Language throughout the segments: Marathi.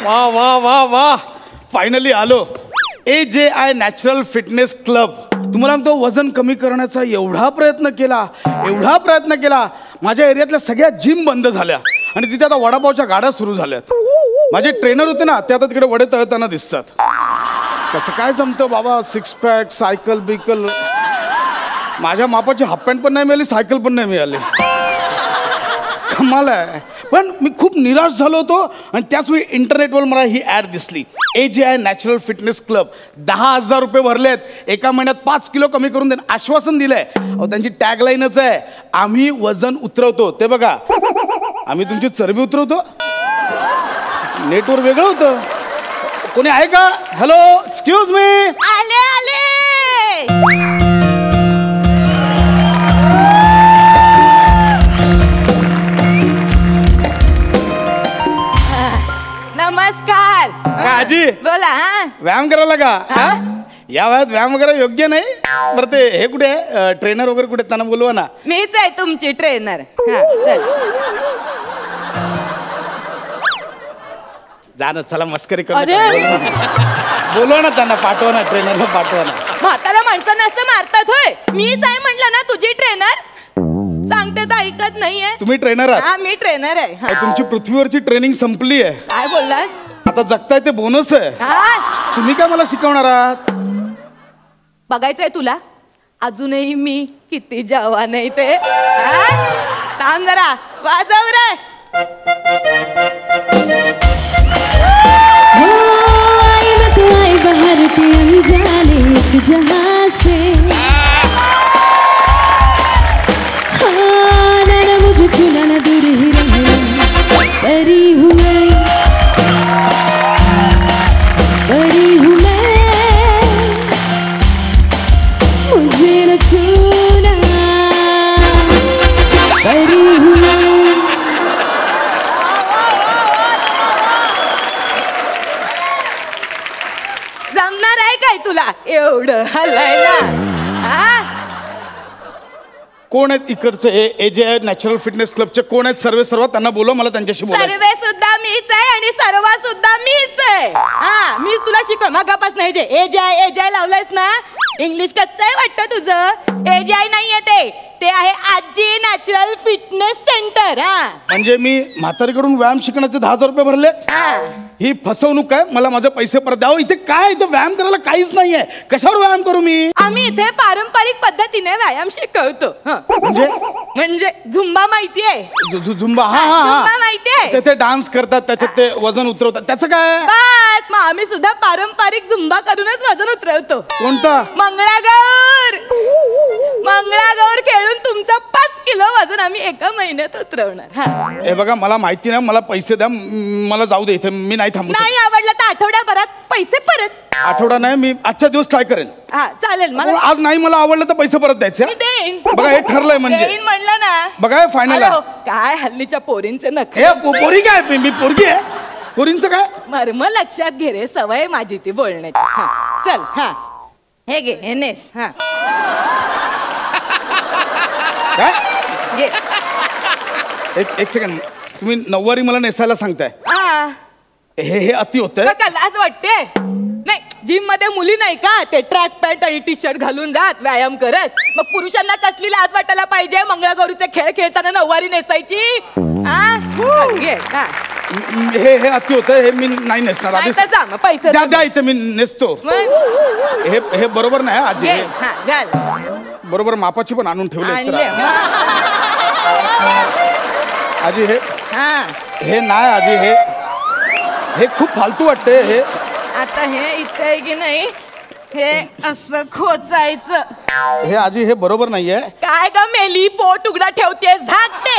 वा वा वा वा फायनली आलो. AJI natural fitness club. तुम्हाला तो वजन कमी करण्याचा एवढा प्रयत्न केला. माझ्या एरियातल्या सगळ्या जिम बंद झाल्या आणि तिथे आता वडापावच्या गाड्या सुरू झाल्यात. माझे ट्रेनर होते ना ते आता तिकडे वडे तळताना दिसतात. कसं काय जमतं बाबा. 6 पॅक सायकल बिकल. माझ्या मापाची हाफ पॅन्ट पण नाही मिळाली, सायकल पण नाही मिळाली. कमाल आहे. पण मी खूप निराश झालो होतो आणि त्याच वेळी इंटरनेटवर मला ही ॲड दिसली. AJI natural fitness club. 10,000 रुपये भरलेत. एका महिन्यात 5 किलो कमी करून देणं आश्वासन दिलंय. त्यांची टॅगलाईनच आहे, आम्ही वजन उतरवतो. ते बघा, आम्ही तुमची चरबी उतरवतो. नेटवर वेगळं होतं. कोणी आहे का? Hello, excuse me. आले आले. नमस्कार. आजी बोला. हा, व्यायाम करायला का? या वयात व्यायाम वगैरे योग्य नाही. बरं ते हे कुठे आहे, ट्रेनर वगैरे कुठे, त्यांना बोलवा ना. मीच आहे तुमची ट्रेनर. हा, चल. जा ना, चला मस्करी करू. बोलवा ना त्यांना, पाठवा ना, ट्रेनरला पाठवा ना. म्हातारा माणसांना असं मारतात होय? मीच आहे म्हटलं ना तुझी ट्रेनर. सांगते तर ऐकत नाहीये. तुम्ही ट्रेनर आहात? हा, मी ट्रेनर आहे. हा. तुमची पृथ्वीवरची ट्रेनिंग संपली आहे. काय बोललास? आता जगताय ते बोनस आहे. हा, तुम्ही काय मला शिकवणार आहात? बघायचंय तुला अजूनही मी किती जवान आहे ते. हा? थांब जरा, वाजव रे. बहरती अनजाने एक जहां से, हाँ ना मुझे छूना ना दूर ही रहना. परी हूँ मैं, परी हूँ मैं, मुझे न छूना. परी हूँ मैं. जमणार आहे काय तुला एवढं हलायला? हा? कोण आहेत इकडचे हे AJI नॅचरल फिटनेस क्लबचे? कोण आहेत सर्व? त्यांना बोलव, मला त्यांच्याशी बोलायचं. सर्वे सुद्धा मीच आहे आणि सर्वा सुद्धा मीच आहे. हा, मीच तुला शिकव. मगापासून हे जे AJI लावलंयस ना, इंग्लिश कच्चं आहे वाटतं तुझं. AJI नाहीये ते आहे आजी नॅचरल फिटनेस सेंटर. हा, म्हणजे मी म्हातारीकडून व्यायाम शिकण्याचे 10,000 रुपये भरले? ही फसवणूक आहे. मला माझे पैसे परत द्यावं. इथे काय, इथे व्यायाम करायला काहीच नाहीये. कशावर व्यायाम करू मी? आम्ही इथे पारंपरिक पद्धतीने व्यायाम शिकवतो. म्हणजे झुंबा माहितीये? झुंबा. झुंबा माहितीये? ते डान्स करतात, त्याच्यात ते वजन उतरवतात, त्याचं काय? बस, मग आम्ही सुद्धा पारंपरिक झुंबा करूनच वजन उतरवतो. कोणता? मंगळागौर. मंगळागौर खेळून तुमचं 5 किलो वजन आम्ही एका महिन्यात उतरवणार. हे बघा, मला माहिती नाही, मला पैसे द्या. मला जाऊ दे, इथे मी नाही थांबू. नाही आवडलं तर आठवड्याभरात पैसे परत. आठवडा नाही, मी आजच्या दिवस ट्राय करेन. हा, चालेल. मला आज नाही, मला आवडलं तर पैसे परत द्यायचे. मी देईन. बघा, हे ठरलंय म्हणजे. देईन म्हणलं ना. बघा, हे फायनल आहे. काय हल्लीच्या पोरींचे नख. पोरी काय, मी पोरगी आहे. पोरींचं काय? मर्म लक्षात घे रे, सवय माझी ती बोलण्याची. हा, चल. हा, हे घे, हे नेस. हा, काय? घे. एक सेकंड, तुम्ही नऊवारी मला नेसायला सांगताय? हा, हे अति होतंय. का लाज वाटते? नाही, जिम मध्ये मुली नाही का ते ट्रॅक पॅन्ट आणि टी-शर्ट घालून जात व्यायाम करत? मग पुरुषांना कसली लाज वाटायला पाहिजे मंगळागौरीचे खेळ खेळताना नऊवारी नेसायची? हे अति होतंय. हे मी नाही नेसणार. आधी जा, मग पैसे द्या, इथे मी नेसतो. हे बरोबर नाही आजी. बरोबर मापाची पण आणून ठेवले आजी. हे नाही आजी, हे खूप फालतू वाटते. हे आता हे इथे आहे की नाही, हे असं खोचायचं. हे आजी, हे बरोबर नाहीये. काय ग मेली, पोट उघडा ठेवते, झाकते.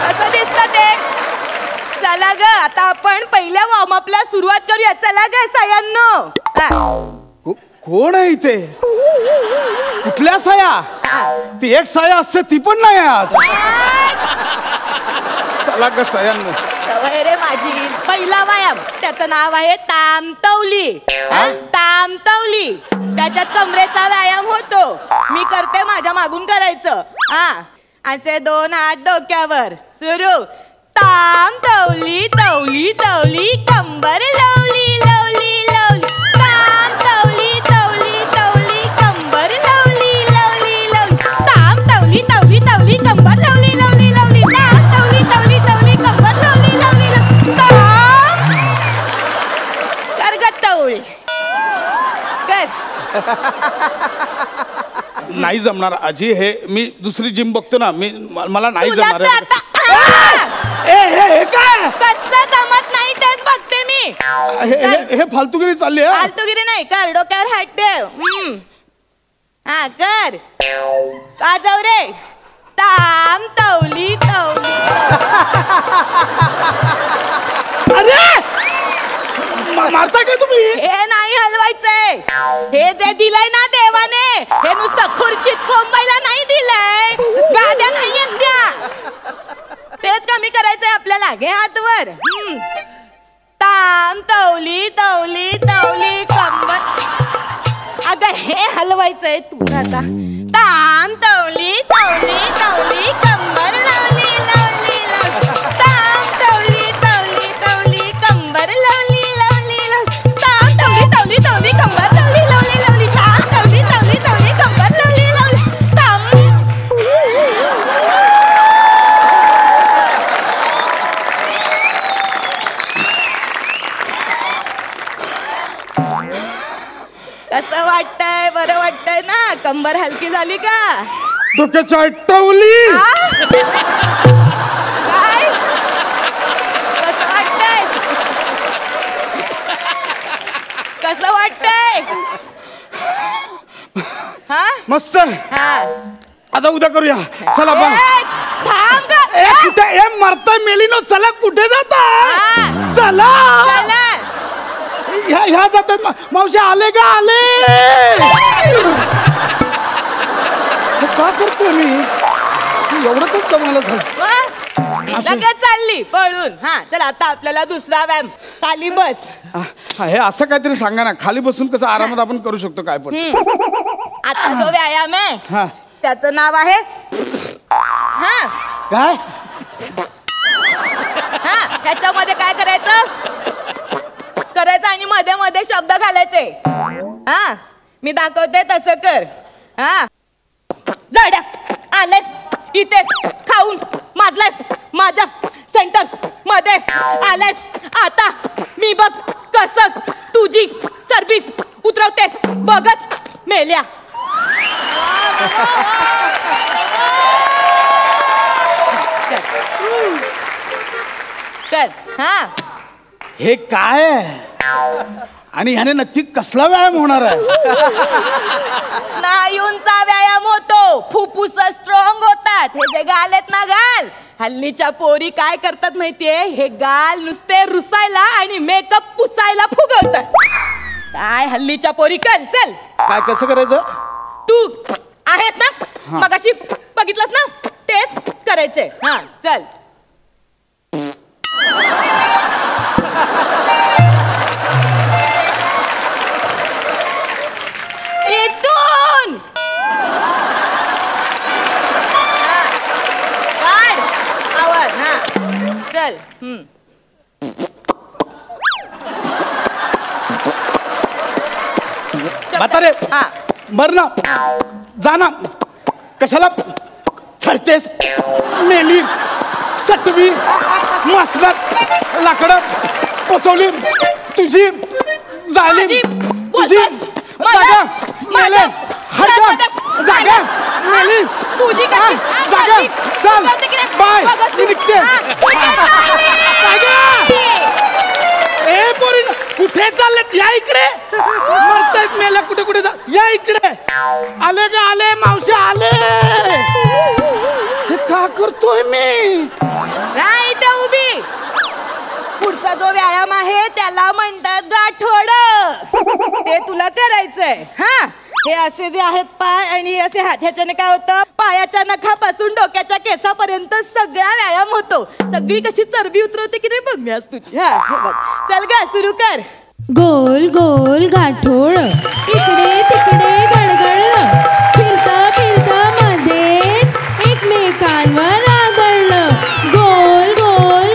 असं दिसतं ते. चला ग, आता आपण पहिल्या वॉर्मअपला सुरुवात करूया. चला ग सयांनो. कोण आहे इथे? कुठल्या साया? ती एक साया असते, ती पण नाही आज. चला ग सयांनो. सवय रे माझी. पहिला व्यायाम, त्याचं नाव आहे तामतवली. तामतवली. त्याच्यात कमरेचा व्यायाम होतो. मी करते, माझ्या मागून करायचं. हा, असे 2 हात डोक्यावर. सुरू. ताम तवली तवली तवली कंबर लवली लवली लवली ताम तवली तवली तवली कंबर लवली लवली लवली ताम तवली तवली तवली कंबर लवली लवली लवली ताम तवली तवली तवली कंबर लवली लवली ताम कर ग तवली कर. नाही जमणार आजी, हे मी दुसरी जिम बघतो ना, मला नाही तुला जमणार तर आहे. आता हे काय कसं जमत नाही तेच बघते मी. हे फालतूगिरी चालली आहे. फालतूगिरी नाही कर, डोक्यावर हात ठेव. हा कर, वाजव रे. ताम तवली तवली. अरे मारता काय तुम्ही? हे नाही हलवायचंय. हे जे दिलंय ना देवाने, हे नुसतं खुर्चीत कोंबायला नाही दिलंय. गाद्या नाहीयेत त्या. तेच कमी करायचंय आपल्याला. घे हातवर. ताम तवली तवली तवली कंबर. अगं हे हलवायचंय तुला आता. ताम तवली तवली तवली कंबर लावली लावली लावली. ताम तवली तवली तवली कंबर लावली लावली लावली. ताम तवली तवली तवली कंबर लावली लावली लावली. ताम तवली तवली तवली कंबर लावली लावली. ताम. कसं वाटतंय? बरं वाटतंय ना? कंबर हलकी झाली का? डोक्याच्या टवली. काय कसं वाटतंय? कसं वाटतंय? हा मस्त. हा आता उद्या करूया. चला बा. थांब ग. कुठे मरता मेलीनो, चला कुठे जाता? हा. चला चला. ह्या जातात. मावशी आले का? आले. का करतोय मी? एवढंच मला झालं. लगेच चालली पळून. हा चला आता आपल्याला दुसरा व्यायाम. खाली बस. हे असं काहीतरी सांगा ना, खाली बसून कसं आरामात आपण करू शकतो काय पण. आता जो व्यायाम आहे हा त्याचं नाव आहे हा काय? हा त्याच्यामध्ये काय करायचं आणि मध्ये मध्ये शब्द घालायचे. हा मी दाखवते तसं कर. हा झाड्या आलेस इथे खाऊन माजलास माझ्या सेंटर मध्ये आलेस. आता मी बघ कसं तुझी चरबी उतरवते बघत मेल्या. कर. हा हे काय आहे? आणि ह्याने नक्की कसला व्यायाम होणार आहे? स्नायूंचा व्यायाम होतो. फुफ्फुस स्ट्रॉंग होतात. हे जे गाल आहेत ना, गाल हल्लीच्या पोरी काय करतात माहितीये? हे गाल नुसते रुसायला आणि मेकअप पुसायला फुगवतात. काय हल्लीच्या पोरी. कर चल. काय कसं करायचं? तू आहेस ना मगाशी बघितलंस ना, तेच करायचंय. हा चल. इथून काढ आवाज. हा चल. म्हातारे हा मर ना, जा ना. कशाला छडतेस? मेली सटवी मसनात लाकडं पोचवली तुझी झाली. तुझी जागा मेले. हट जागा मेली. तुझी जागा. चल बाय. मी निघते. ए पोरी कुठे चाललेत? या इकडे. मरतायत मेल्या. कुठे कुठे जा. या इकडे. आले का? आले मावशी आले. हे का करतोय मी? नाही ते उभी. पुढचा जो व्यायाम आहे त्याला म्हणतात गाठोड. ते तुला करायचंय. हा हे असे जे आहेत पाय आणि असे हात, ह्याच्याने काय होतं? पायाच्या नखापासून डोक्याच्या केसापर्यंत सगळा व्यायाम होतो. सगळी कशी चरबी उतरवते की नाही बघ मी आज तुझी. हा हे बघ. चल ग सुरू कर. गोल गोल गाठोड इकडे तिकडे गडगडलं. फिरता फिरता मध्येच एकमेकांवर आदळलं. गोल गोल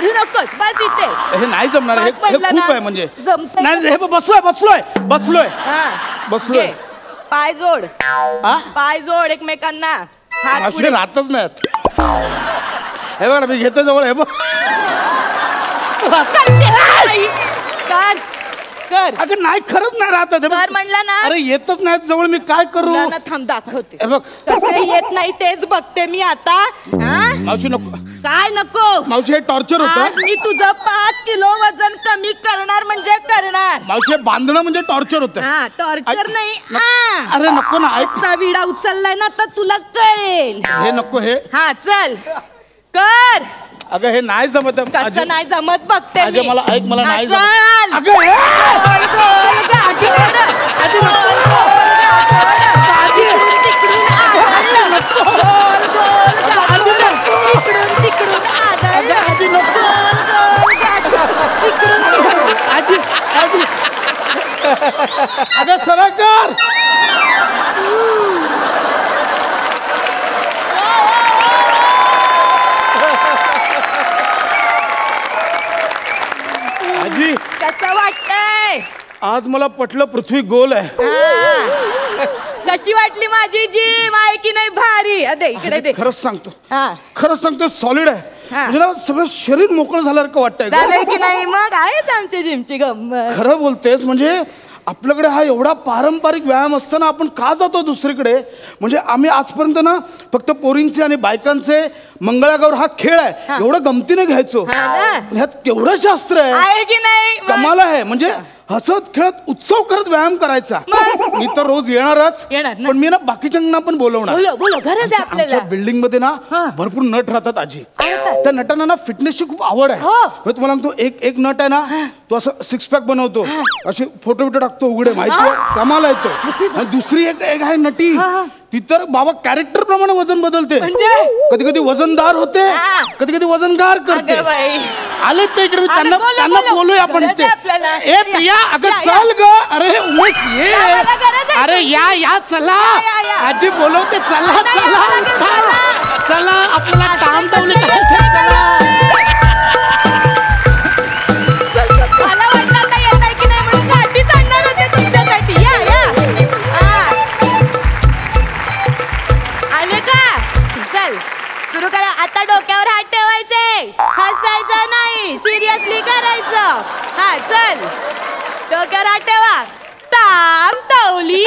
काढू नकोस बस इथे. हे नाही जमणार, हे बस पडलं खूप ना. आहे म्हणजे. जमतंय नाही हे बसलोय. हा. बसलोय. घे. पाय जोड, हा पाय जोड एकमेकांना. हात मावशी पुढे. राहतच नाहीत. हे बघा मी घेतो जवळ, हे बघ. कर कर अगं नाही, खरंच नाही राहत. कर म्हणलं ना. अरे येतच नाहीत जवळ, मी काय करू? ना थांब दाखवते. हे बघ कसं येत नाही तेच बघते मी आता. हा? मावशी नको. काय नको? मावशी हे टॉर्चर आज होतं. मी तुझं 5 किलो वजन कमी करणार म्हणजे करणार. मावशी हे बांधणं म्हणजे टॉर्चर होतं. हा टॉर्चर ऐक- नाही. अरे नको ना, ऐक. असा विडा उचललाय ना तर तुला कळेल. हे नको हे. हा चल कर. अगं हे नाही जमत आहे. कसं नाही जमत बघते आजी मी. मला ऐक, मला हा, नाही चल. जमत. अगं हे. गोल गोल गाठोड. गोल गोल गाठोड. इकडून तिकडून आदळलं. गोल गोल गाठोड. इकडून तिकडून आदळलं. आजी नको. गोल गोल गाठोड. इकडून तिकडून. आजी अगं सरळ कर. आजी कसं वाटतंय? आज मला पटलं पृथ्वी गोल आहे. हा. कशी वाटली माझी जी माय की नाही भारी? दे इकडे दे. खरंच सांगतो, हा खरंच सांगतो, सॉलिड आहे. हा. म्हणजे ना सगळं शरीर मोकळं झाल्यासारखं वाटतंय गं. झालंय की नाही? मग आहेच आमची जिमची गंमत. खरं बोलतेस. म्हणजे आपल्याकडे हा एवढा पारंपरिक व्यायाम असताना आपण का जातो दुसरीकडे? म्हणजे आम्ही आजपर्यंत ना फक्त पोरींचे आणि बायकांचे मंगळागौर हा खेळ आहे एवढं गमतीने घ्यायचो. हा ना? पण ह्यात केवढं शास्त्र आहे, आहे की नाही? मग कमाल आहे. म्हणजे हसत खेळत उत्सव करत व्यायाम करायचा. मग? मी तर रोज येणारच, येणार ना? पण मी ना बाकीच्यांना पण बोलवणार. बोलो बोलो गरज आहे आमच्या आपल्याला. बिल्डिंग मध्ये ना हा. भरपूर नट राहतात आजी. आहेत. त्या नटांना ना फिटनेसची खूप आवड आहे. हो. मी तुम्हाला सांगतो, एक नट आहे ना, तो असं 6 पॅक बनवतो, असे फोटो टाकतो उघडे, माहिती आहे, कमाल आहे तो. आणि दुसरी एक आहे नटी, ती तर बाबा कॅरेक्टर प्रमाणे वजन बदलते. म्हणजे? कधी कधी वजनदार होते, हा. कधी कधी वजनगार करते. अगं बाई. आले ते इकडे, मी अरे त्यांना बोलो, त्यांना बोलो. बोलूया आपण गरज ते. आहे आपल्याला. ए प्रिया, अगं या, चल ग. अरे उमेश ये. आम्हाला गरज आहे. अरे या चला. या. आजी बोलवते, चला नाही, चला आम्हाला गरज उठा. आहे. चला आपल्याला काम टावली करायचं. मला वाटलं आता येत आहे की नाही म्हणून गाठीच आणणार होते तुमच्यासाठी. या हा. आले का? चल सुरू करा. आता डोक्यावर हात ठेवायचे, हसायचं नाही, सिरियसली करायचं. हा चल डोक्यावर हात ठेवा. ताम तवली